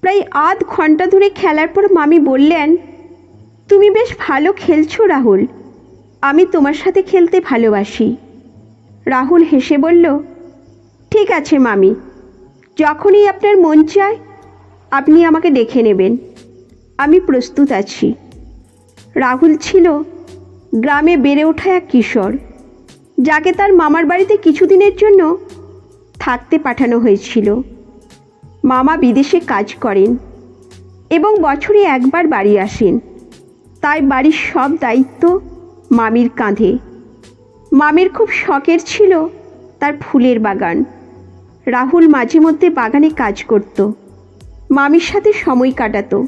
প্রায় আধ ঘন্টা ধরে খেলার পর মামি বললেন, তুমি বেশ ভালো খেলছো রাহুল, আমি তোমার সাথে খেলতে ভালোবাসি। রাহুল হেসে বলল, ঠিক আছে মামি, যখনই আপনার মন চায় আপনি আমাকে ডেকে নেবেন, আমি প্রস্তুত আছি। রাহুল ছিল গ্রামে বেড়ে ওঠা এক কিশোর, যাকে তার মামার বাড়িতে কিছুদিনের জন্য থাকতে পাঠানো হয়েছিল। মামা বিদেশে কাজ করেন এবং বছরে একবার বাড়ি আসেন, তাই বাড়ির সব দায়িত্ব মামির কাঁধে। মামির খুব শখের ছিল তার ফুলের বাগান। রাহুল মাঝে মধ্যে বাগানে কাজ করত, মামির সাথে সময় কাটাতো।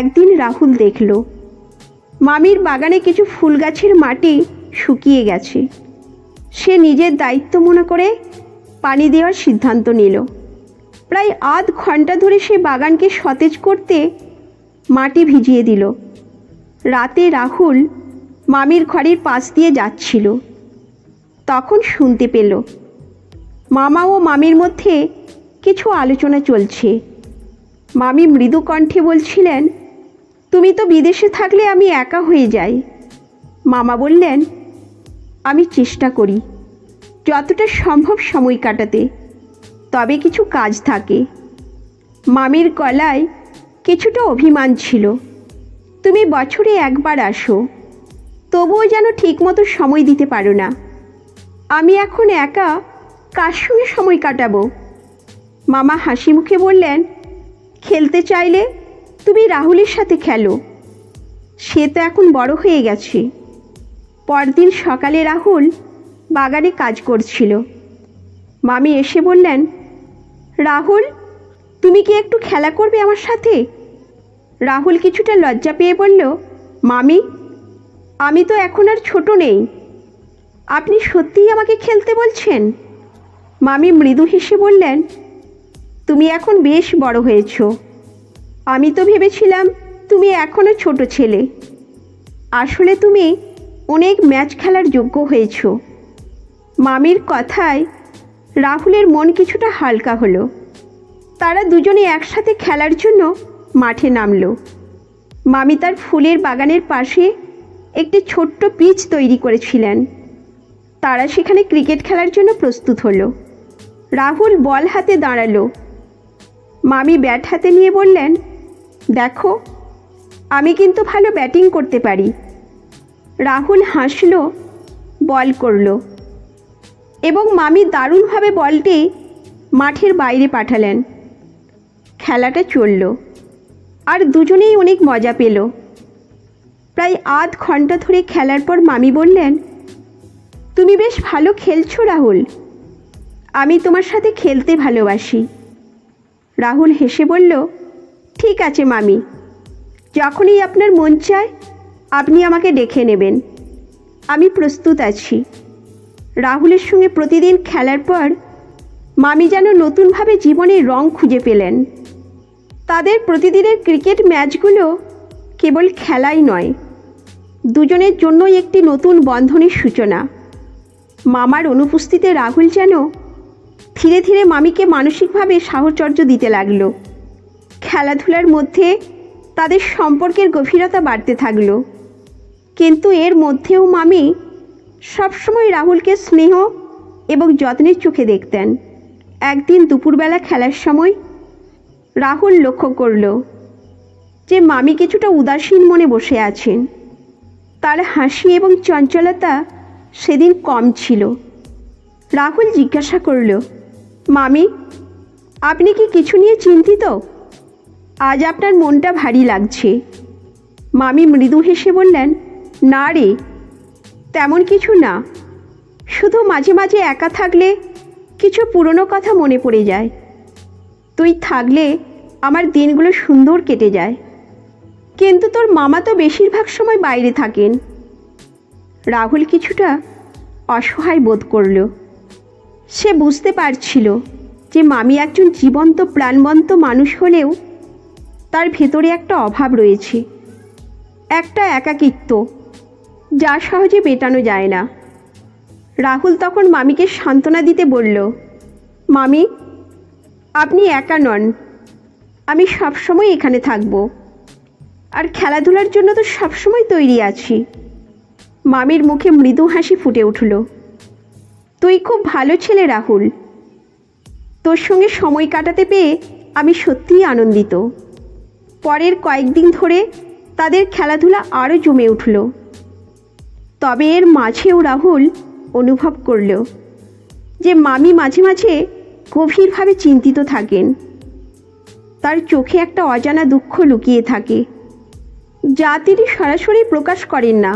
একদিন রাহুল দেখল মামির বাগানে কিছু ফুল গাছের মাটি শুকিয়ে গেছে। সে নিজের দায়িত্ব মনে করে পানি দেওয়ার সিদ্ধান্ত নিল। প্রায় আধ ঘন্টা ধরে সে বাগানকে সতেজ করতে মাটি ভিজিয়ে দিল। রাতে রাহুল মামির ঘরের পাশ দিয়ে যাচ্ছিল, তখন শুনতে পেল মামা ও মামির মধ্যে কিছু আলোচনা চলছে। মামি মৃদু কণ্ঠে বলছিলেন, তুমি তো বিদেশে থাকলে আমি একা হয়ে যাই। মামা বললেন, আমি চেষ্টা করি যতটা সম্ভব সময় কাটাতে, তবে কিছু কাজ থাকে। মামির গলায় কিছুটা অভিমান ছিল। তুমি বছরে একবার আসো, তবুও যেন ঠিকমতো সময় দিতে পারো না। আমি এখন একা কার সঙ্গে সময় কাটাবো? মামা হাসি মুখে বললেন, খেলতে চাইলে তুমি রাহুলের সাথে খেলো, সে তো এখন বড় হয়ে গেছে। পরদিন সকালে রাহুল বাগানে কাজ করছিল। মামি এসে বললেন, রাহুল, তুমি কি একটু খেলা করবে আমার সাথে? রাহুল কিছুটা লজ্জা পেয়ে বলল, মামি, আমি তো এখন আর ছোট নেই, আপনি সত্যিই আমাকে খেলতে বলছেন? মামি মৃদু হেসে বললেন, তুমি এখন বেশ বড় হয়েছ, আমি তো ভেবেছিলাম তুমি এখনও ছোট ছেলে। আসলে তুমি অনেক ম্যাচ খেলার যোগ্য হয়েছ। মামির কথায় রাহুলের মন কিছুটা হালকা হলো। তারা দুজনে একসাথে খেলার জন্য মাঠে নামল। মামি তার ফুলের বাগানের পাশে একটি ছোট্ট পিচ তৈরি করেছিলেন। তারা সেখানে ক্রিকেট খেলার জন্য প্রস্তুত হলো। রাহুল বল হাতে দাঁড়ালো। মামি ব্যাট হাতে নিয়ে বললেন, দেখো, আমি কিন্তু ভালো ব্যাটিং করতে পারি। রাহুল হাসল, বল করল এবং মামি দারুণভাবে বলটি মাঠের বাইরে পাঠালেন। খেলাটা চলল আর দুজনেই অনেক মজা পেল। প্রায় আধ ঘন্টা ধরে খেলার পর মামি বললেন, তুমি বেশ ভালো খেলছো রাহুল, আমি তোমার সাথে খেলতে ভালোবাসি। রাহুল হেসে বলল, ঠিক আছে মামি, যখনই আপনার মন চায় আপনি আমাকে ডেকে নেবেন, আমি প্রস্তুত আছি। রাহুলের সঙ্গে প্রতিদিন খেলার পর মামি যেন নতুনভাবে জীবনের রং খুঁজে পেলেন। তাদের প্রতিদিনের ক্রিকেট ম্যাচগুলো কেবল খেলাই নয়, দুজনের জন্যই একটি নতুন বন্ধনের সূচনা। মামার অনুপস্থিতিতে রাহুল যেন ধীরে ধীরে মামিকে মানসিকভাবে সাহচর্য দিতে লাগলো। খেলাধুলার মধ্যে তাদের সম্পর্কের গভীরতা বাড়তে থাকলো। কিন্তু এর মধ্যেও মামি সবসময় রাহুলকে স্নেহ এবং যত্নের চোখে দেখতেন। একদিন দুপুরবেলা খেলার সময় রাহুল লক্ষ্য করল যে মামি কিছুটা উদাসীন মনে বসে আছেন। তার হাসি এবং চঞ্চলতা সেদিন কম ছিল। রাহুল জিজ্ঞাসা করল, মামি, আপনি কি কিছু নিয়ে চিন্তিত? আজ আপনার মনটা ভারী লাগছে। মামি মৃদু হেসে বললেন, না রে, তেমন কিছু না, শুধু মাঝে মাঝে একা থাকলে কিছু পুরনো কথা মনে পড়ে যায়। তুই থাকলে আমার দিনগুলো সুন্দর কেটে যায়। কিন্তু তোর মামা তো বেশিরভাগ সময় বাইরে থাকেন। রাহুল কিছুটা অসহায় বোধ করল। সে বুঝতে পারছিল যে মামি একজন জীবন্ত প্রাণবন্ত মানুষ হলেও তার ভেতরে একটা অভাব রয়েছে, একটা একাকিত্ব যা সহজে মেটানো যায় না। রাহুল তখন মামিকে সান্ত্বনা দিতে বলল, মামি, আপনি একা নন, আমি সবসময় এখানে থাকব, আর খেলাধুলার জন্য তো সবসময় তৈরি আছি। মামির মুখে মৃদু হাসি ফুটে উঠল। তুই খুব ভালো ছেলে রাহুল, তোর সঙ্গে সময় কাটাতে পেয়ে আমি সত্যিই আনন্দিত। পরের কয়েকদিন ধরে তাদের খেলাধুলা আরও জমে উঠল। তবে এর মাঝেও রাহুল অনুভব করল যে মামি মাঝে মাঝে গভীরভাবে চিন্তিত থাকেন। তার চোখে একটা অজানা দুঃখ লুকিয়ে থাকে, যা তিনি সরাসরি প্রকাশ করেন না।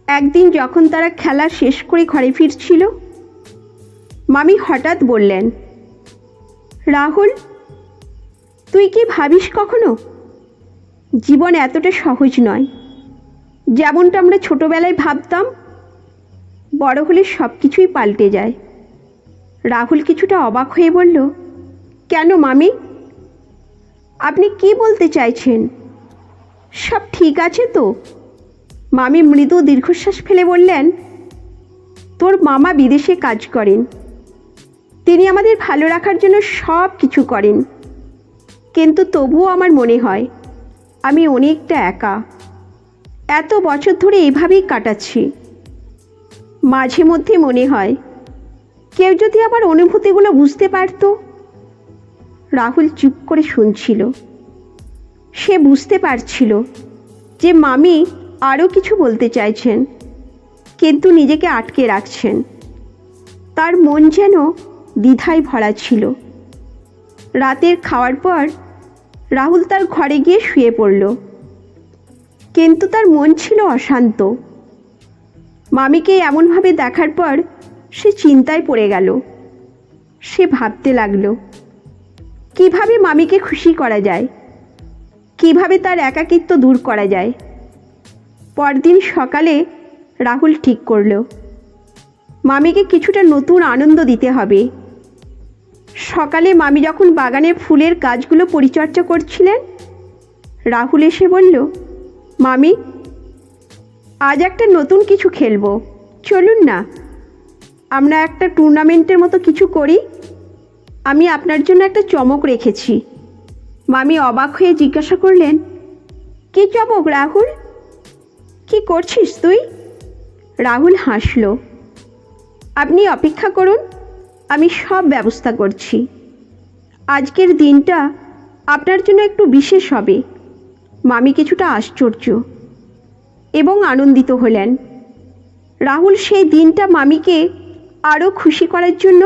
একদিন যখন তারা খেলা শেষ করে ঘরে ফিরছিল, মামি হঠাৎ বললেন, রাহুল, তুই কি ভাবিস কখনো জীবন এতটা সহজ নয় যেমনটা আমরা ছোটবেলায় ভাবতাম? বড় হলে সব কিছুই পাল্টে যায়। রাহুল কিছুটা অবাক হয়ে বলল, কেন মামি, আপনি কি বলতে চাইছেন? সব ঠিক আছে তো? মামি মৃদু দীর্ঘশ্বাস ফেলে বললেন, তোর মামা বিদেশে কাজ করেন, তিনি আমাদের ভালো রাখার জন্য সব কিছু করেন, কিন্তু তবুও আমার মনে হয় আমি অনেকটা একা। এত বছর ধরে এভাবেই কাটাচ্ছি। মাঝে মধ্যে মনে হয় কেউ যদি আমার অনুভূতিগুলো বুঝতে পারত। রাহুল চুপ করে শুনছিল। সে বুঝতে পারছিল যে মামি আরও কিছু বলতে চাইছেন, কিন্তু নিজেকে আটকে রাখছেন। তার মন যেন দ্বিধায় ভরা ছিল। রাতের খাওয়ার পর রাহুল তার ঘরে গিয়ে শুয়ে পড়ল, কিন্তু তার মন ছিল অশান্ত। মামিকে এমনভাবে দেখার পর সে চিন্তায় পড়ে গেল। সে ভাবতে লাগলো, কিভাবে মামিকে খুশি করা যায়, কিভাবে তার একাকিত্ব দূর করা যায়। পরদিন সকালে রাহুল ঠিক করল, মামিকে কিছুটা নতুন আনন্দ দিতে হবে। সকালে মামি যখন বাগানে ফুলের গাছগুলো পরিচর্যা করছিলেন, রাহুল এসে বলল, মামি, আজ একটা নতুন কিছু খেলবো, চলুন না আমরা একটা টুর্নামেন্টের মতো কিছু করি। আমি আপনার জন্য একটা চমক রেখেছি। মামি অবাক হয়ে জিজ্ঞাসা করলেন, কী চমক রাহুল? কি করছিস তুই? রাহুল হাসল। আপনি অপেক্ষা করুন, আমি সব ব্যবস্থা করছি। আজকের দিনটা আপনার জন্য একটু বিশেষ হবে। মামি কিছুটা আশ্চর্য এবং আনন্দিত হলেন। রাহুল সেই দিনটা মামিকে আরও খুশি করার জন্য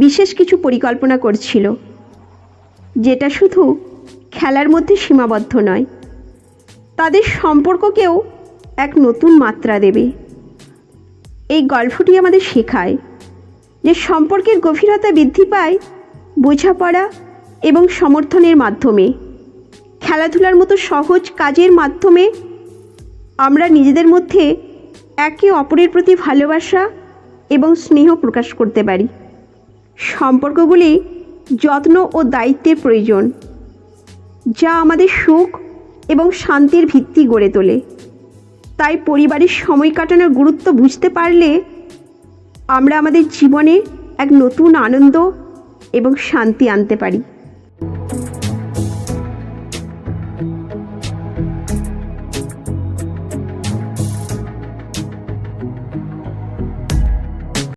বিশেষ কিছু পরিকল্পনা করছিল, যেটা শুধু খেলার মধ্যে সীমাবদ্ধ নয়, তাদের সম্পর্ককেও এক নতুন মাত্রা দেবে। এই গল্পটি আমাদের শেখায় যে সম্পর্কের গভীরতা বৃদ্ধি পায় বোঝাপড়া এবং সমর্থনের মাধ্যমে। খেলাধুলার মতো সহজ কাজের মাধ্যমে আমরা নিজেদের মধ্যে একে অপরের প্রতি ভালোবাসা এবং স্নেহ প্রকাশ করতে পারি। সম্পর্কগুলি যত্ন ও দায়িত্বের প্রয়োজন, যা আমাদের সুখ এবং শান্তির ভিত্তি গড়ে তোলে। তাই পরিবারের সময় কাটানোর গুরুত্ব বুঝতে পারলে আমরা আমাদের জীবনে এক নতুন আনন্দ এবং শান্তি আনতে পারি।